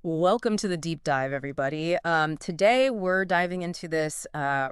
Welcome to the deep dive, everybody. Today, we're diving into this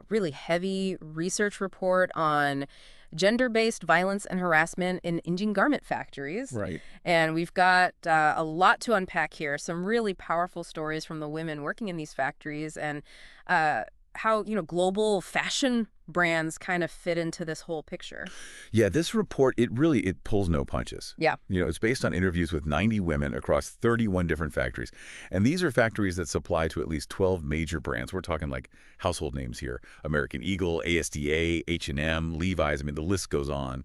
really heavy research report on gender-based violence and harassment in Indian garment factories. Right. And we've got a lot to unpack here, some really powerful stories from the women working in these factories and uh, how, global fashion brands kind of fit into this whole picture. Yeah, this report, it pulls no punches. Yeah. It's based on interviews with 90 women across 31 different factories. And these are factories that supply to at least 12 major brands. We're talking like household names here. American Eagle, ASDA, H&M, Levi's. I mean, the list goes on.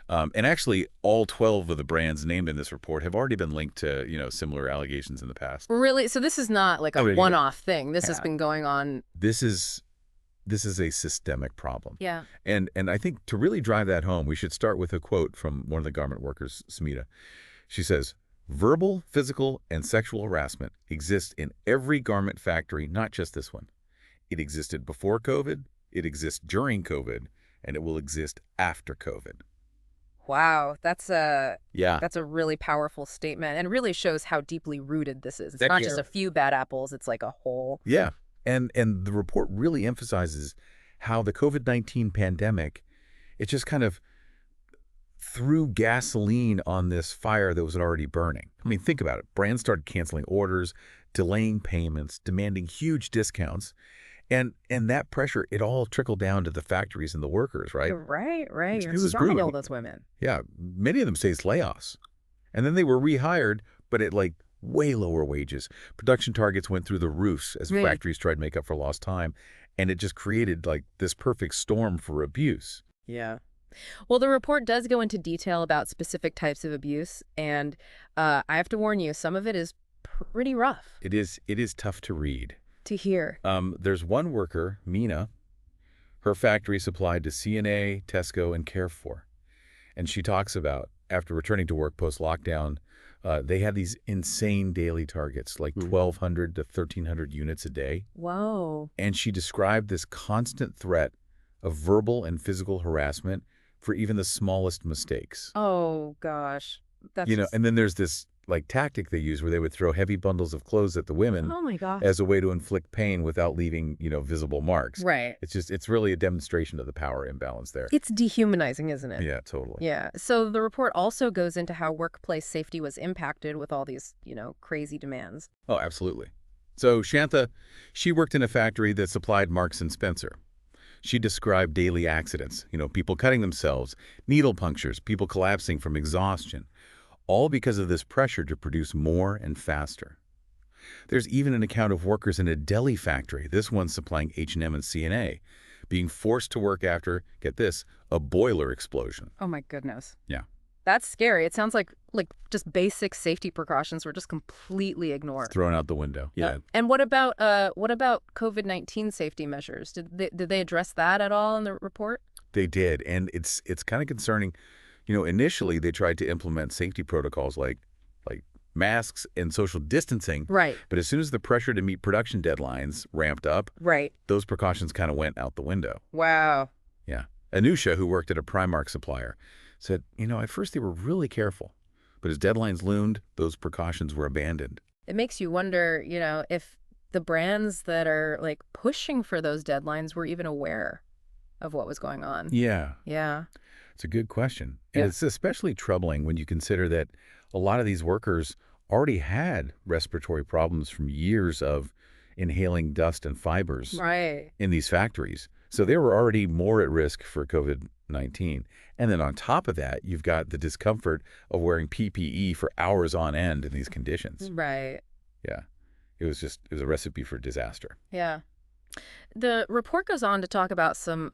And actually, all 12 of the brands named in this report have already been linked to, similar allegations in the past. Really? So this is not like a Oh, yeah. one-off thing. This has Yeah. been going on. This is a systemic problem. Yeah. And I think to really drive that home, we should start with a quote from one of the garment workers, Smita. She says, "Verbal, physical, and sexual harassment exists in every garment factory, not just this one. It existed before COVID, it exists during COVID, and it will exist after COVID." Wow, Yeah, that's a really powerful statement and really shows how deeply rooted this is. It's That not care- just a few bad apples, it's like a whole. yeah. And the report really emphasizes how the COVID-19 pandemic, it just kind of threw gasoline on this fire that was already burning. I mean, think about it. Brands started canceling orders, delaying payments, demanding huge discounts. And that pressure, it all trickled down to the factories and the workers, right? Right. It You're was sorry, all brutal. those women. Yeah, many of them faced layoffs. And then they were rehired, but at like way lower wages. Production targets went through the roofs as Right. factories tried to make up for lost time. And it just created like this perfect storm for abuse. Yeah. Well, the report does go into detail about specific types of abuse, and I have to warn you, some of it is pretty rough It is tough to read. to hear. There's one worker, Mina. Her factory supplied to C&A, Tesco, and Carrefour. And she talks about, after returning to work post-lockdown, they had these insane daily targets, like 1,200 to 1,300 units a day. Whoa. And she described this constant threat of verbal and physical harassment for even the smallest mistakes. Oh, gosh. That's just... And then there's this like tactic they use where they would throw heavy bundles of clothes at the women Oh, my gosh. as a way to inflict pain without leaving, visible marks. Right. It's really a demonstration of the power imbalance there. It's dehumanizing, isn't it? Yeah, totally. Yeah. So the report also goes into how workplace safety was impacted with all these, crazy demands. Oh, absolutely. So Shantha, she worked in a factory that supplied Marks and Spencer. She described daily accidents, people cutting themselves, needle punctures, people collapsing from exhaustion, all because of this pressure to produce more and faster. There's even an account of workers in a deli factory, this one supplying H&M and C&A, being forced to work after, get this, a boiler explosion. Oh my goodness. Yeah. That's scary. It sounds like just basic safety precautions were just completely ignored. Thrown out the window. Yeah. And what about COVID-19 safety measures? Did they address that at all in the report? They did, and it's kind of concerning. Initially they tried to implement safety protocols like masks and social distancing, Right. but as soon as the pressure to meet production deadlines ramped up, Right. those precautions kind of went out the window. Wow. Yeah. Anusha, who worked at a Primark supplier, said, at first they were really careful, but as deadlines loomed, those precautions were abandoned. It makes you wonder, if the brands that are pushing for those deadlines were even aware of what was going on. Yeah, Yeah. it's a good question. And Yeah. it's especially troubling when you consider that a lot of these workers already had respiratory problems from years of inhaling dust and fibers Right. in these factories. So they were already more at risk for COVID-19. And then on top of that, you've got the discomfort of wearing PPE for hours on end in these conditions. Right. Yeah. It was a recipe for disaster. Yeah. The report goes on to talk about some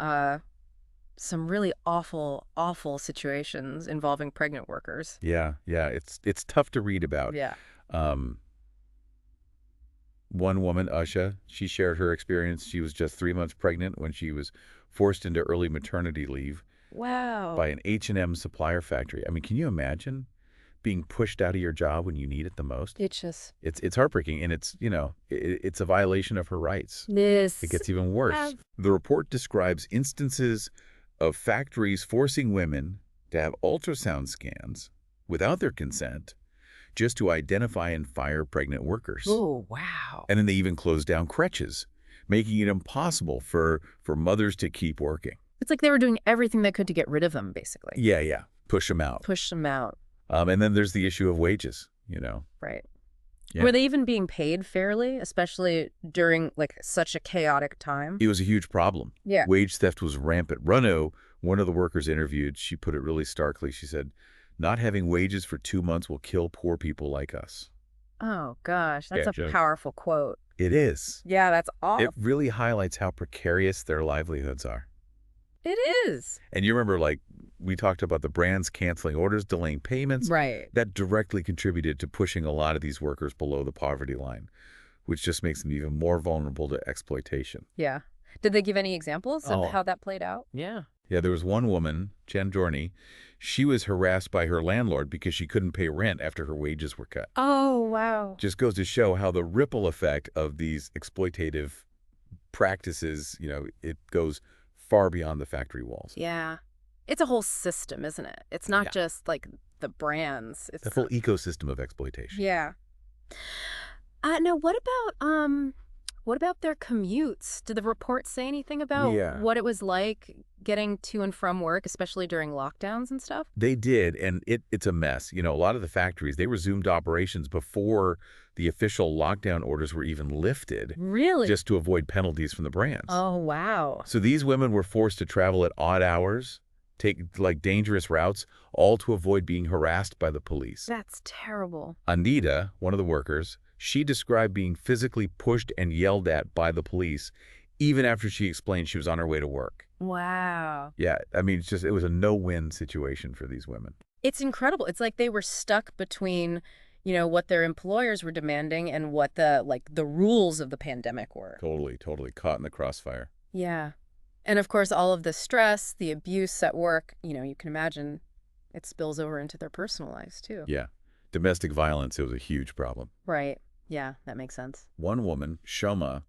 really awful situations involving pregnant workers. Yeah. It's tough to read about. Yeah. Um, One woman, Usha, she shared her experience. She was just 3 months pregnant when she was forced into early maternity leave Wow. by an H&M supplier factory. I mean, can you imagine being pushed out of your job when you need it the most? It's just It's heartbreaking, and it's a violation of her rights. this. It gets even worse. The report describes instances of factories forcing women to have ultrasound scans without their consent just to identify and fire pregnant workers. Oh, wow. And then they even closed down creches, making it impossible for mothers to keep working. It's like they were doing everything they could to get rid of them, basically. Yeah, yeah. Push them out. Push them out. And then there's the issue of wages, you know. Right. Yeah. Were they even being paid fairly, especially during like such a chaotic time? It was a huge problem. Yeah. Wage theft was rampant. Runno, one of the workers interviewed, she put it really starkly. She said, "Not having wages for 2 months will kill poor people like us." Oh, gosh. That's Yeah, a powerful quote. It is. Yeah, that's awful. It really highlights how precarious their livelihoods are. It is. And you remember, like, we talked about the brands canceling orders, delaying payments. Right. That directly contributed to pushing a lot of these workers below the poverty line, which just makes them even more vulnerable to exploitation. Yeah. Did they give any examples of Oh. how that played out? Yeah. Yeah, there was one woman, Jen Jorney. She was harassed by her landlord because she couldn't pay rent after her wages were cut. Oh, wow. Just goes to show how the ripple effect of these exploitative practices, you know, it goes far beyond the factory walls. Yeah. It's a whole system, isn't it? It's not Yeah. just like the brands. It's The full ecosystem of exploitation. Yeah. Now what about their commutes? Did the report say anything about Yeah. what it was like getting to and from work, especially during lockdowns and stuff? They did, and it's a mess. You know, a lot of the factories, they resumed operations before the official lockdown orders were even lifted, Really? just to avoid penalties from the brands. Oh, wow. So these women were forced to travel at odd hours, take like dangerous routes, all to avoid being harassed by the police. That's terrible. Anita, one of the workers, she described being physically pushed and yelled at by the police, even after she explained she was on her way to work. Wow. Yeah, I mean, it was a no-win situation for these women. It's incredible. It's like they were stuck between, what their employers were demanding and what the rules of the pandemic were. Totally caught in the crossfire. Yeah. And of course, all of the stress, the abuse at work, you can imagine it spills over into their personal lives too. Yeah. Domestic violence, it was a huge problem. Right. Yeah, that makes sense. One woman, Shoma,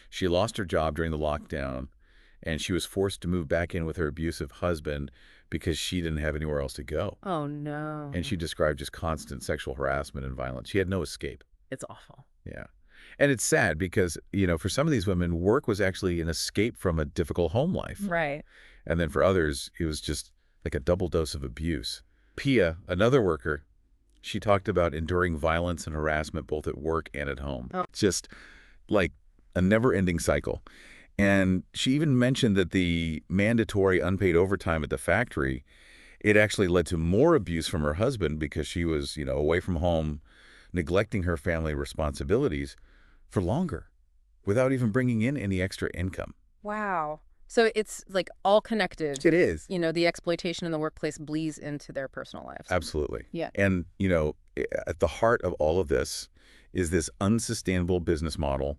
she lost her job during the lockdown, and she was forced to move back in with her abusive husband because she didn't have anywhere else to go. Oh, no. And she described just constant sexual harassment and violence. She had no escape. It's awful. Yeah. And it's sad because, for some of these women, work was actually an escape from a difficult home life. Right. And then for others, it was just like a double dose of abuse. Pia, another worker, she talked about enduring violence and harassment both at work and at home. Oh. Just like a never-ending cycle. And she even mentioned that the mandatory unpaid overtime at the factory, it actually led to more abuse from her husband because she was, away from home, neglecting her family responsibilities for longer without even bringing in any extra income. Wow. So it's like all connected. It is. The exploitation in the workplace bleeds into their personal lives. Absolutely. Yeah. And, at the heart of all of this is this unsustainable business model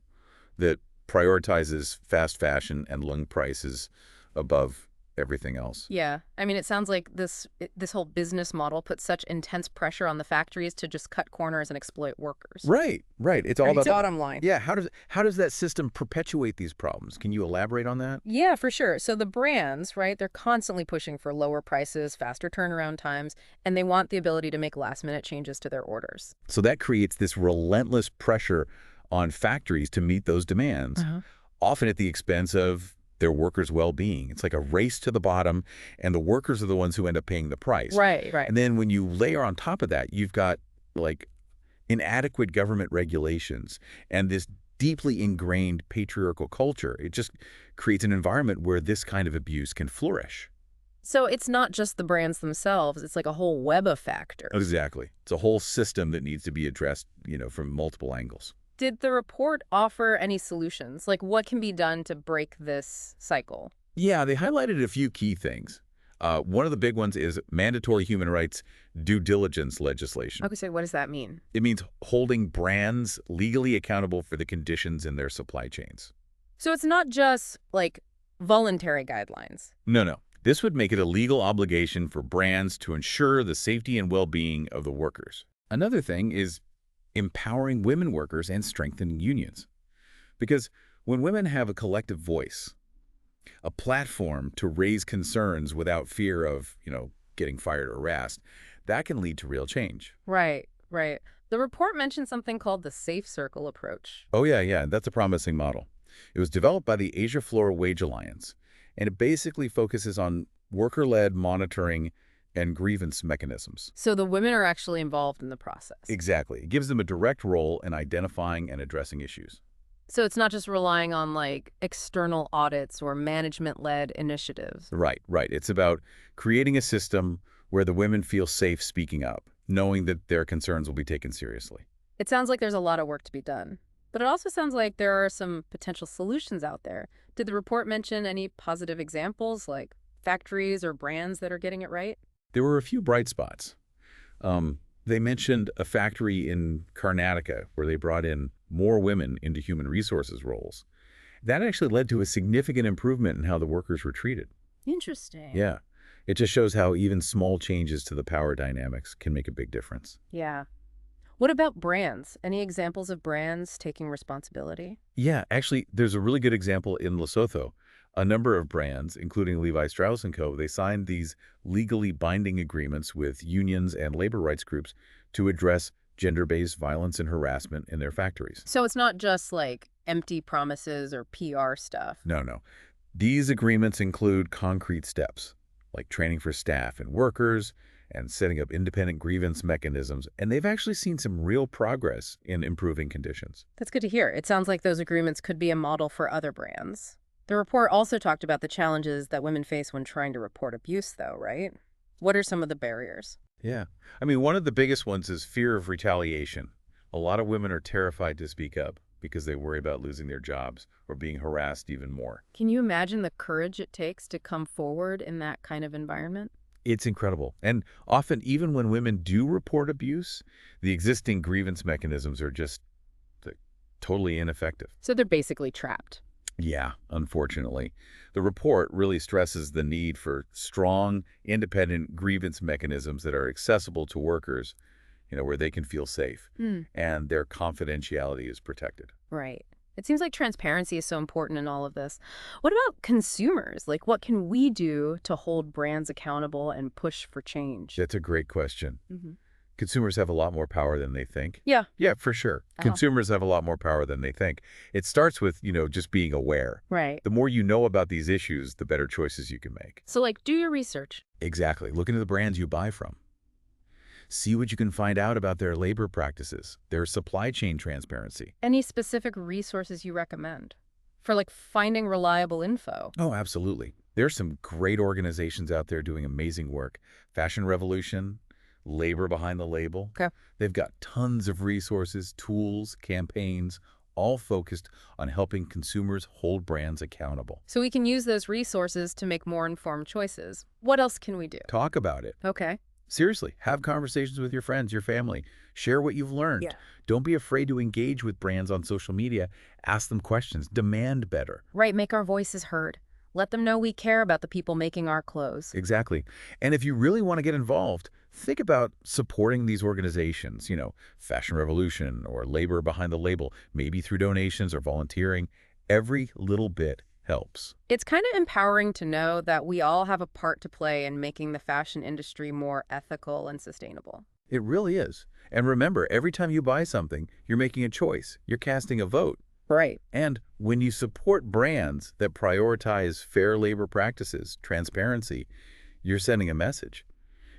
that prioritizes fast fashion and lung prices above everything else. Yeah. I mean, it sounds like this whole business model puts such intense pressure on the factories to just cut corners and exploit workers. Right. It's all about bottom line. Yeah. How does that system perpetuate these problems? Can you elaborate on that? Yeah, for sure. So the brands, right, they're constantly pushing for lower prices, faster turnaround times, and they want the ability to make last-minute changes to their orders. So that creates this relentless pressure on factories to meet those demands, often at the expense of their workers' well-being. It's like a race to the bottom, and the workers are the ones who end up paying the price. Right. And then when you layer on top of that, you've got like inadequate government regulations and this deeply ingrained patriarchal culture. It just creates an environment where this kind of abuse can flourish. So it's not just the brands themselves. It's like a whole web of factors. Exactly. It's a whole system that needs to be addressed, from multiple angles. Did the report offer any solutions? Like what can be done to break this cycle? Yeah, they highlighted a few key things. One of the big ones is mandatory human rights due diligence legislation. Okay, so what does that mean? It means holding brands legally accountable for the conditions in their supply chains. So it's not just like voluntary guidelines. No. This would make it a legal obligation for brands to ensure the safety and well-being of the workers. Another thing is empowering women workers and strengthening unions. Because when women have a collective voice, a platform to raise concerns without fear of, getting fired or harassed, that can lead to real change. Right. The report mentioned something called the Safe Circle approach. Oh, yeah, yeah, that's a promising model. It was developed by the Asia Flora Wage Alliance, and it basically focuses on worker-led monitoring and grievance mechanisms. So the women are actually involved in the process. Exactly. It gives them a direct role in identifying and addressing issues. So it's not just relying on like external audits or management-led initiatives. Right, right. It's about creating a system where the women feel safe speaking up, knowing that their concerns will be taken seriously. It sounds like there's a lot of work to be done. But it also sounds like there are some potential solutions out there. Did the report mention any positive examples, like factories or brands that are getting it right? There were a few bright spots. They mentioned a factory in Karnataka where they brought in more women into human resources roles. That actually led to a significant improvement in how the workers were treated. Interesting. Yeah. It just shows how even small changes to the power dynamics can make a big difference. Yeah. What about brands? Any examples of brands taking responsibility? Yeah, actually, there's a really good example in Lesotho. A number of brands, including Levi Strauss & Co., they signed these legally binding agreements with unions and labor rights groups to address gender-based violence and harassment in their factories. So it's not just like empty promises or PR stuff. No, no. These agreements include concrete steps, like training for staff and workers and setting up independent grievance mechanisms, and they've actually seen some real progress in improving conditions. That's good to hear. It sounds like those agreements could be a model for other brands. The report also talked about the challenges that women face when trying to report abuse, though, right? What are some of the barriers? Yeah. I mean, one of the biggest ones is fear of retaliation. A lot of women are terrified to speak up because they worry about losing their jobs or being harassed even more. Can you imagine the courage it takes to come forward in that kind of environment? It's incredible. And often, even when women do report abuse, the existing grievance mechanisms are just like, totally ineffective. So they're basically trapped. Yeah, unfortunately. The report really stresses the need for strong, independent grievance mechanisms that are accessible to workers, where they can feel safe and their confidentiality is protected. Right. It seems like transparency is so important in all of this. What about consumers? Like, what can we do to hold brands accountable and push for change? That's a great question. Hmm. Consumers have a lot more power than they think. Yeah. Yeah, for sure. Oh. Consumers have a lot more power than they think. It starts with, just being aware. Right. The more you know about these issues, the better choices you can make. So, like, do your research. Exactly. Look into the brands you buy from. See what you can find out about their labor practices, their supply chain transparency. Any specific resources you recommend for, like, finding reliable info? Oh, absolutely. There's some great organizations out there doing amazing work. Fashion Revolution, Labor Behind the Label. Okay. They've got tons of resources, tools, campaigns, all focused on helping consumers hold brands accountable. So we can use those resources to make more informed choices. What else can we do? Talk about it. Okay. Seriously, have conversations with your friends, your family. Share what you've learned. Yeah. Don't be afraid to engage with brands on social media. Ask them questions. Demand better. Right, make our voices heard. Let them know we care about the people making our clothes. Exactly. And if you really want to get involved, think about supporting these organizations, Fashion Revolution or Labor Behind the Label, maybe through donations or volunteering. Every little bit helps. It's kind of empowering to know that we all have a part to play in making the fashion industry more ethical and sustainable. It really is. And remember, every time you buy something, you're making a choice. You're casting a vote. Right. And when you support brands that prioritize fair labor practices, transparency, you're sending a message.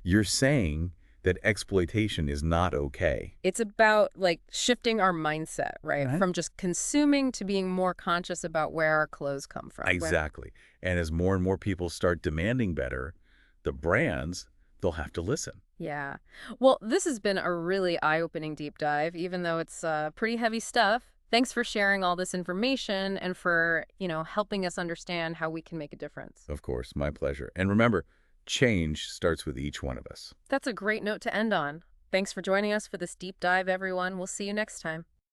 You're saying that exploitation is not okay. It's about, like, shifting our mindset, right? Right. From just consuming to being more conscious about where our clothes come from. Exactly. And as more and more people start demanding better, the brands, they'll have to listen. Yeah. Well, this has been a really eye-opening deep dive, even though it's pretty heavy stuff. Thanks for sharing all this information and for, helping us understand how we can make a difference. Of course, my pleasure. And remember, change starts with each one of us. That's a great note to end on. Thanks for joining us for this deep dive, everyone. We'll see you next time.